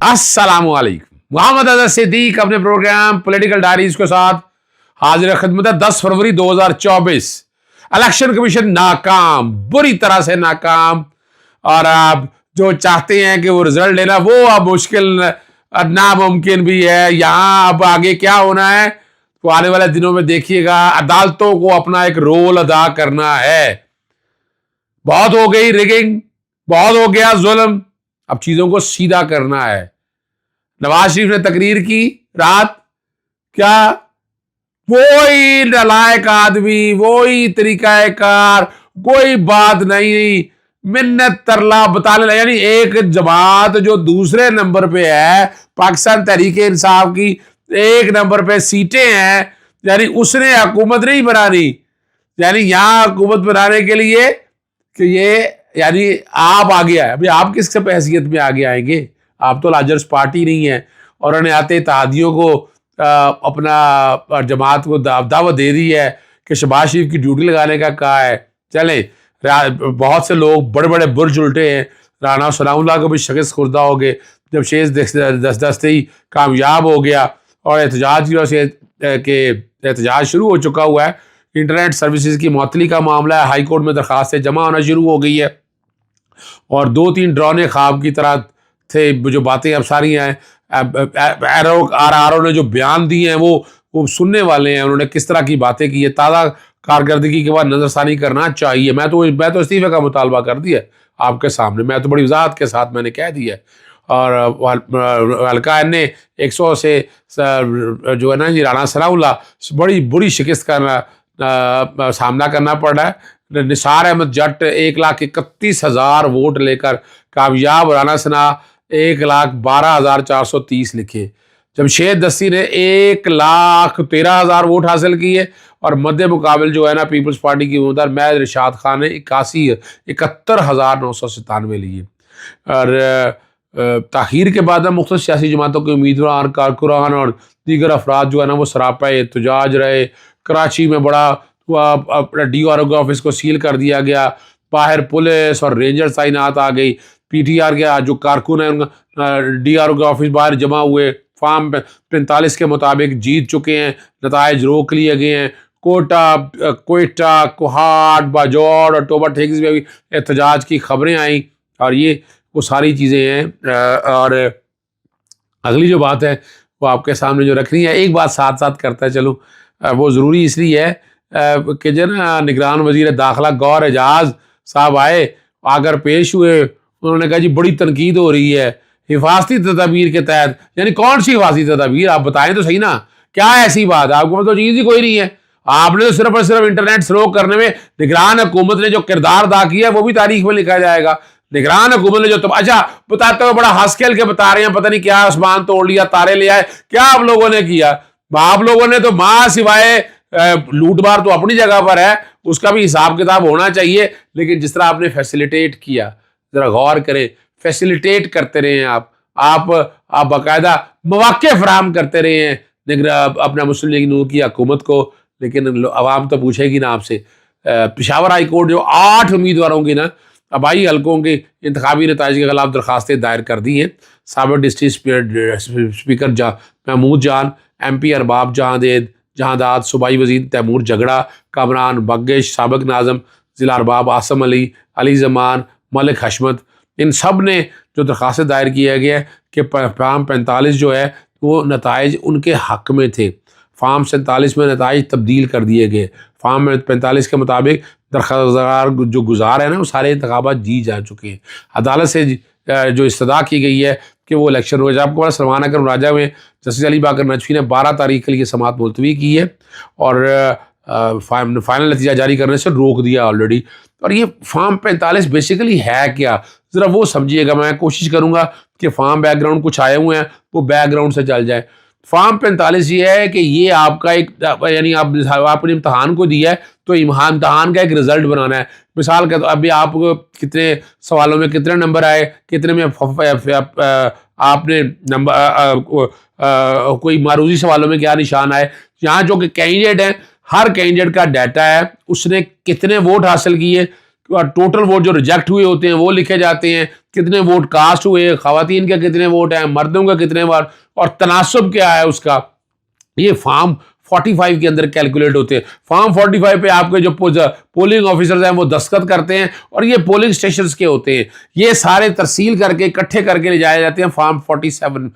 अस्सलामुअलैकुम। मोहम्मद अजहर सिद्दीक अपने programme political diaries के साथ हाजिर खिदमत है। 10 फरवरी 2024 इलेक्शन कमीशन नाकाम, बुरी तरह से नाकाम। और आप जो चाहते हैं कि वो रिजल्ट लेना वो अब मुश्किल नामुमकिन भी है। यहाँ अब आगे क्या होना है तो आने वाले दिनों में देखिएगा। अदालतों को अपना एक रोल अदा करना है। बहुत हो गई रिगिंग, बहुत हो गया जुल्म, अब चीजों को सीधा करना है। नवाज शरीफ ने तकरीर की रात, क्या वही नालायक आदमी, वही तरीकाकार, कोई बात नहीं, मिन्नत तरला बताने लगा। यानी एक जमात जो दूसरे नंबर पे है, पाकिस्तान तहरीक इंसाफ की 1 नंबर पे सीटें हैं, यानी उसने हुकूमत नहीं बनानी। यानी यहां हुकूमत बनाने के लिए कि ये यानी आप आगे आए। अभी आप किस हैसियत में आगे आएंगे? आप तो लार्जर्स पार्टी नहीं है। और उन्होंने आते इत्तेहादियों को अपना जमात को दावत दे दी है कि शहबाज शरीफ की ड्यूटी लगाने का कहा है। चले, बहुत से लोग बड़े बड़े बुर्ज उल्टे हैं। राना सनाउल्लाह को भी शिकस्त खुर्दा हो गए जब शेष दस्ते ही कामयाब हो गया और एहतजाज की वजह से कि एहतजाज शुरू हो चुका हुआ है। इंटरनेट सर्विसेज की मुअत्तली का मामला है, हाई कोर्ट में दरखास्तें जमा होना शुरू हो गई है। और 2-3 डरौने ख्वाब की तरह थे जो बातें अब सारी हैं। आर ने जो बयान दिए हैं वो सुनने वाले हैं। उन्होंने किस तरह की बातें की है, ताज़ा कारकर्दगी के बाद नजरसानी करना चाहिए। मैं तो इस्तीफे का मुतालबा कर दिया आपके सामने। मैं तो बड़ी वजाहत के साथ मैंने कह दिया। और हल्का ने 100 से जो है ना जी राना सनाउल्लाह बड़ी बुरी शिकस्त का सामना करना पड़ रहा है। निसार अहमद जट 1,31,000 वोट लेकर कामयाब। राना सना 1,12,430 लिखे। जमशेद दस्ती ने 1,13,000 वोट हासिल किए। और मध्य मुकाबल जो है ना पीपल्स पार्टी की उम्मीदवार महज रिशाद खान ने 71,997 लिए। और ताखीर के बाद मुख्तलिफ सियासी जमातों के उम्मीदवार, कारकुरान और दीगर अफराद जो है ना वो सरापा एहतजाज रहे। कराची में बड़ा अपना DRO ऑफिस को सील कर दिया गया। बाहर पुलिस और रेंजर तैनात आ गई। PTR के जो कारकुन है उनका DRO ऑफिस बाहर जमा हुए। फार्म 45 के मुताबिक जीत चुके हैं, नताइज रोक लिए गए हैं। कोयटा, कोहाट, बाजौड़ और टोबा ठेकिस में भी एहतजाज की खबरें आई। और ये वो सारी चीज़ें हैं। और अगली जो बात है वो आपके सामने जो रखनी है, एक बात साथ साथ करता है चलूँ, वो ज़रूरी इसलिए है कि जो ना निगरान वज़ीर दाखिला गौर एजाज साहब आए, आकर पेश हुए। उन्होंने कहा जी बड़ी तनकीद हो रही है हिफाजती तदाबीर के तहत। यानी कौन सी हिफाजती तदाबीर, आप बताएं तो सही ना, क्या ऐसी बात? आपको तो चीज़ ही कोई नहीं है। आपने तो सिर्फ और सिर्फ इंटरनेट स्लो करने में निगरान हुकूमत ने जो किरदार अदा किया है वो भी तारीख में लिखा जाएगा। निगरान हुकूमत ने जो अच्छा बताते हुए बड़ा हंस खेल के बता रहे हैं, पता नहीं क्या आसमान तोड़ लिया, तारे ले आए, क्या आप लोगों ने किया? आप लोगों ने तो मां सिवाय लूटमार तो अपनी जगह पर है, उसका भी हिसाब किताब होना चाहिए। लेकिन जिस तरह आपने फैसिलिटेट किया, जरा गौर करें, फैसिलिटेट करते रहे हैं आप बाकायदा मौके फराहम करते रहे हैं अपना मुस्लिम लीग नून की हुकूमत को। लेकिन अवाम तो पूछेगी ना आपसे। पेशावर हाई कोर्ट जो 8 उम्मीदवारों की ना आबाई हल्कों के इंतखाबी नताइज के खिलाफ दरखास्तें दायर कर दी हैं। साबिक डिस्ट्रिक्ट स्पीकर महमूद जान, MP अरबाब जहांदाद, सूबाई वजीर तैमूर झगड़ा, कामरान बग्गिश, साबिक नाज़म ज़िला अरबाब आसम अली ज़मान, मलिक हशमत, इन सब ने जो दरखास्तें दायर किया गया कि फार्म 45 जो है वो नताइज उनके हक में थे। फार्म 47 में नताइज तब्दील कर दिए गए। फार्म 45 के मुताबिक दरखास्तार जो गुजार है ना वो सारे इंतखाबात जी जा चुके हैं। अदालत से जो इस्तदा की गई है कि वो इलेक्शन हो जाए। आपको पता सलमान अकरम राजा में जस्टिस अली बाकर नजफी ने 12 तारीख के लिए समाअत मुलतवी की है और फाइनल नतीजा जारी करने से रोक दिया ऑलरेडी। और ये फार्म 45 बेसिकली है क्या, ज़रा वो समझिएगा। मैं कोशिश करूँगा कि फार्म बैकग्राउंड कुछ आए हुए हैं वो बैकग्राउंड से चल जाए। फार्म 45 ये है कि ये आपका एक यानी आपने इम्तहान को दिया है तो इम्तहान का एक रिजल्ट बनाना है। मिसाल का तो अभी आप कितने सवालों में कितने नंबर आए, कितने में आपने नंबर कोई मारूजी सवालों में क्या निशान आए। यहाँ जो कि कैंडिडेट हैं, हर कैंडिडेट का डाटा है, उसने कितने वोट हासिल किए, टोटल वोट जो रिजेक्ट हुए होते हैं वो लिखे जाते हैं, कितने वोट कास्ट हुए, खवातीन के कितने वोट हैं, मर्दों का कितने वोट, और तनासब क्या है उसका, ये फॉर्म 45 के अंदर कैलकुलेट होते हैं। फॉर्म 45 पे आपके जो पोलिंग ऑफिसर्स हैं वो दस्तखत करते हैं और ये पोलिंग स्टेशंस के होते हैं। ये सारे तरसील करके इकट्ठे करके ले जाए जाते हैं फॉर्म 47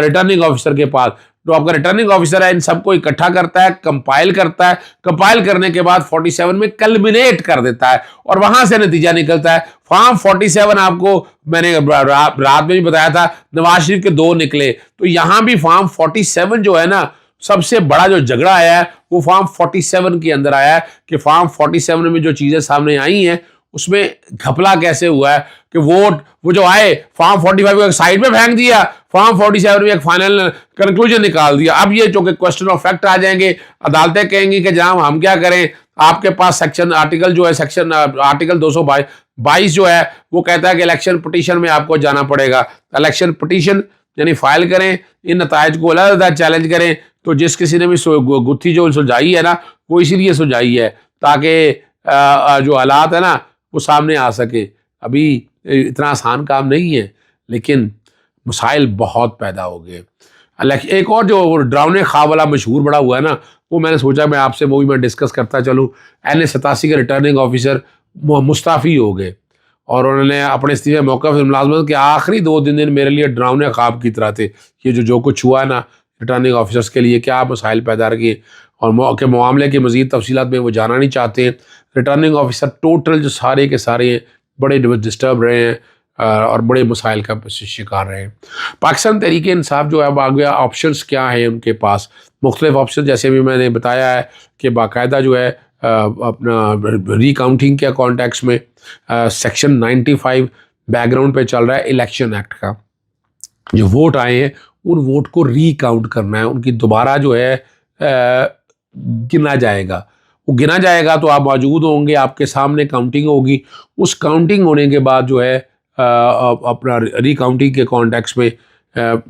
रिटर्निंग ऑफिसर के पास। तो आपका रिटर्निंग ऑफिसर है इन सबको इकट्ठा करता है, कंपाइल करता है, कंपाइल करने के बाद 47 में कल्मिनेट कर देता है और वहां से नतीजा निकलता है। फॉर्म 47 आपको मैंने रात में भी बताया था, नवाज शरीफ के 2 निकले। तो यहां भी फॉर्म 47 जो है ना, सबसे बड़ा जो झगड़ा आया है वो फॉर्म 47 के अंदर आया है कि फॉर्म 47 में जो चीजें सामने आई हैं उसमें घपला कैसे हुआ है कि वोट वो जो आए फॉर्म 45 को एक साइड में फेंक दिया, फॉर्म 47 में एक फाइनल कंक्लूजन निकाल दिया। अब ये जो कि क्वेश्चन ऑफ फैक्ट आ जाएंगे, अदालतें कहेंगी कि जनाब हम क्या करें, आपके पास सेक्शन आर्टिकल जो है सेक्शन आर्टिकल 222 जो है वो कहता है कि इलेक्शन पिटीशन में आपको जाना पड़ेगा। इलेक्शन पिटीशन यानी फाइल करें, इन नतायज को अलग अलग चैलेंज करें। तो जिस किसी ने भी गुत्थी जो सुलझाई है ना वो इसीलिए सुलझाई है ताकि जो हालात है ना वो सामने आ सके। अभी इतना आसान काम नहीं है लेकिन मसाइल बहुत पैदा हो गए। एक और जो डरावने ख्वाब वाला मशहूर बड़ा हुआ है ना, वो मैंने सोचा मैं आपसे वो भी मैं डिस्कस करता चलूँ। NA87 के रिटर्निंग ऑफिसर मुस्ताफ़ी हो गए और उन्होंने अपने इस्तीफे मौका फिर मुलाजमत के आखिरी 2-3 दिन मेरे लिए डरावने ख्वाब की तरह थे। ये जो कुछ हुआ है ना रिटर्निंग ऑफिसर्स के लिए क्या मसाइल पैदा किए और के मामले की मज़ीद तफसीलात में वो जाना नहीं चाहते हैं। रिटर्निंग ऑफिसर टोटल जो सारे के सारे बड़े डिस्टर्ब रहे हैं और बड़े मसाइल का शिकार रहे हैं। पाकिस्तान तहरीक इंसाफ जो है अब आगे ऑप्शंस क्या है उनके पास, मुख्तलिफ ऑप्शन जैसे भी मैंने बताया है कि बाकायदा जो है अपना रिकाउंटिंग के कॉन्टेक्स्ट में सेक्शन 95 बैकग्राउंड पे चल रहा है इलेक्शन एक्ट का। जो वोट आए हैं उन वोट को रिकाउंट करना है, उनकी दोबारा जो है गिना जाएगा। वो गिना जाएगा तो आप मौजूद होंगे, आपके सामने काउंटिंग होगी। उस काउंटिंग होने के बाद जो है अपना रिकाउंटिंग के कॉन्टेक्स्ट में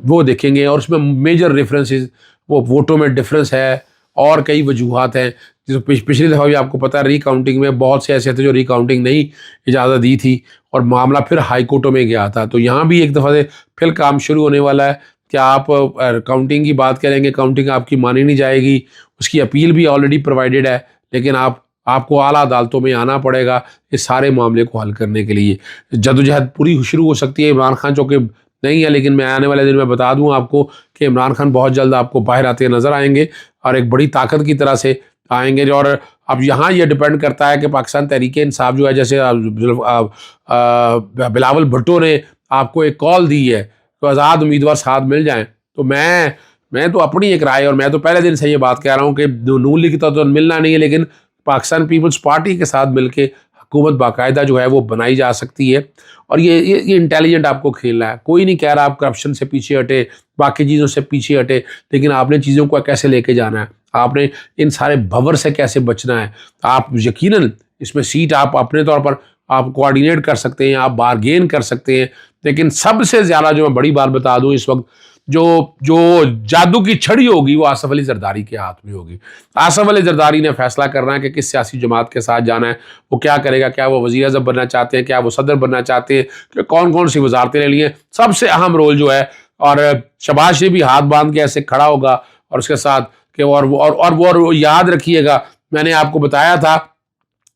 वो देखेंगे और उसमें मेजर डिफरेंसेस, वो वोटों में डिफरेंस है और कई वजूहात हैं। जिस पिछली दफ़ा भी आपको पता है रिकाउंटिंग में बहुत से ऐसे थे जो रिकाउंटिंग नहीं इजाज़त दी थी और मामला फिर हाई कोर्टों में गया था। तो यहाँ भी एक दफ़ा से फिर काम शुरू होने वाला है कि आप काउंटिंग की बात करेंगे, काउंटिंग आपकी मानी नहीं जाएगी। उसकी अपील भी ऑलरेडी प्रोवाइडेड है लेकिन आपको आला अदालतों में आना पड़ेगा इस सारे मामले को हल करने के लिए। जदोजहद पूरी शुरू हो सकती है। इमरान खान चूँकि नहीं है लेकिन मैं आने वाले दिन में बता दूं आपको कि इमरान खान बहुत जल्द आपको बाहर आते नज़र आएंगे और एक बड़ी ताकत की तरह से आएंगे। और अब यहाँ ये डिपेंड करता है कि पाकिस्तान तहरीक इंसाफ जो है, जैसे बिलावल भुट्टो ने आपको एक कॉल दी है तो आज़ाद उम्मीदवार साथ मिल जाएं, तो मैं तो अपनी एक राय और मैं तो पहले दिन से ये बात कह रहा हूँ कि नून लीग तो मिलना नहीं है लेकिन पाकिस्तान पीपल्स पार्टी के साथ मिलके हुकूमत बाकायदा जो है वो बनाई जा सकती है। और ये इंटेलिजेंट आपको खेलना है। कोई नहीं कह रहा आप करप्शन से पीछे हटे, बाकी चीज़ों से पीछे हटे, लेकिन आपने चीज़ों को कैसे लेके जाना है, आपने इन सारे भंवर से कैसे बचना है। आप यकीनन इसमें सीट आप अपने तौर पर आप कोऑर्डिनेट कर सकते हैं, आप बारगेन कर सकते हैं, लेकिन सबसे ज़्यादा जो मैं बड़ी बात बता दूं इस वक्त जो जादू की छड़ी होगी वो आसफ अली जरदारी के हाथ में होगी। आसफ अली जरदारी ने फैसला करना है कि किस सियासी जमात के साथ जाना है, वो क्या करेगा, क्या वो वज़ीर आज़म बनना चाहते हैं, क्या वो सदर बनना चाहते हैं, कि कौन कौन सी वजारतें ले ली हैं। सबसे अहम रोल जो है, और शहबाज शरीफ भी हाथ बांध के ऐसे खड़ा होगा और उसके साथ कि और याद रखिएगा मैंने आपको बताया था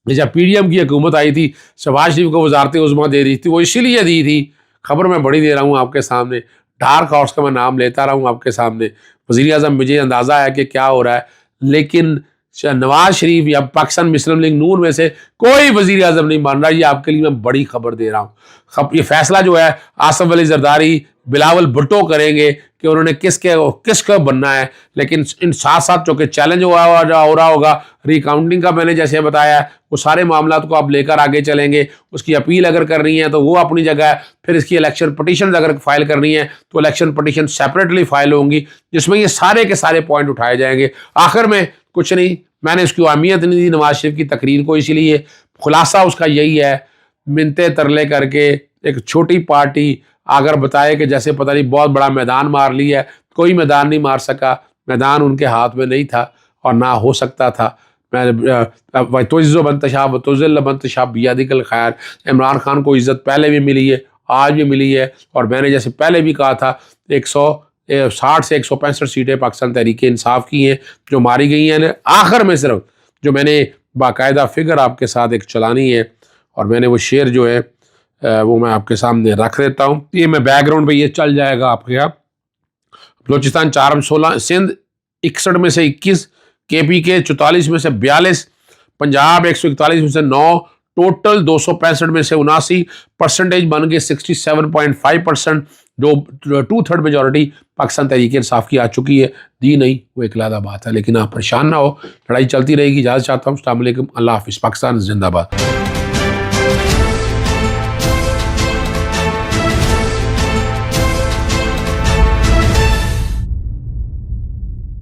जब PDM की हुकूमत आई थी शहबाज शरीफ को वजारतें उज़्मा दे रही थी, वो इसीलिए दी थी। खबर मैं बड़ी दे रहा हूँ आपके सामने, डार्क हॉर्स का मैं नाम लेता रहा हूँ आपके सामने। वज़ीर आज़म मुझे अंदाज़ा है कि क्या हो रहा है, लेकिन नवाज शरीफ या पाकिस्तान मुस्लिम लीग नून में से कोई वज़ीर आज़म नहीं मान रहा। ये आपके लिए मैं बड़ी खबर दे रहा हूँ। ये फैसला जो है आसफ अली जरदारी, बिलावल भुट्टो करेंगे कि उन्होंने किसका बनना है। लेकिन इन साथ साथ चूँकि चैलेंज हो रहा होगा रिकाउंटिंग का, मैंने जैसे बताया वो सारे मामला को आप लेकर आगे चलेंगे। उसकी अपील अगर करनी है तो वो अपनी जगह है, फिर इसकी इलेक्शन पटिशन अगर फाइल करनी है तो इलेक्शन पटिशन सेपरेटली फाइल होंगी जिसमें ये सारे के सारे पॉइंट उठाए जाएंगे। आखिर में कुछ नहीं, मैंने इसकी अहमियत नहीं दी नवाज शरीफ की तकरीर को, इसीलिए खुलासा उसका यही है, मिनते तरले करके एक छोटी पार्टी अगर बताए कि जैसे पता नहीं बहुत बड़ा मैदान मार लिया है, कोई मैदान नहीं मार सका। मैदान उनके हाथ में नहीं था और ना हो सकता था। मैं तुज़्ज़ु मन तशा व तुज़िल्लु मन तशा बियदिकल खैर। इमरान खान को इज़्ज़त पहले भी मिली है, आज भी मिली है, और मैंने जैसे पहले भी कहा था 160 से 165 सीटें पाकिस्तान तहरीक इंसाफ की हैं जो मारी गई हैं। आखिर में सिर्फ जो मैंने बाकायदा फिगर आपके साथ एक चलानी है, और मैंने वो शेर जो है वो मैं आपके सामने रख देता हूँ। ये मैं बैकग्राउंड पे ये चल जाएगा आपके यहाँ। बलोचिस्तान 4 में 16, सिंध 61 में से 21, KP के 44 में से 42, पंजाब 141 में से 9, टोटल 265 में से 79, परसेंटेज बन गए 67.5%। जो 2/3 मेजॉरिटी पाकिस्तान तहरीक इंसाफ की आ चुकी है। दी नहीं वो एक अलग बात है, लेकिन आप परेशान ना हो, लड़ाई चलती रहेगी। इजाज़त चाहता हूँ। अस्सलाम वालेकुम, अल्लाह हाफिज़। पाकिस्तान जिंदाबाद।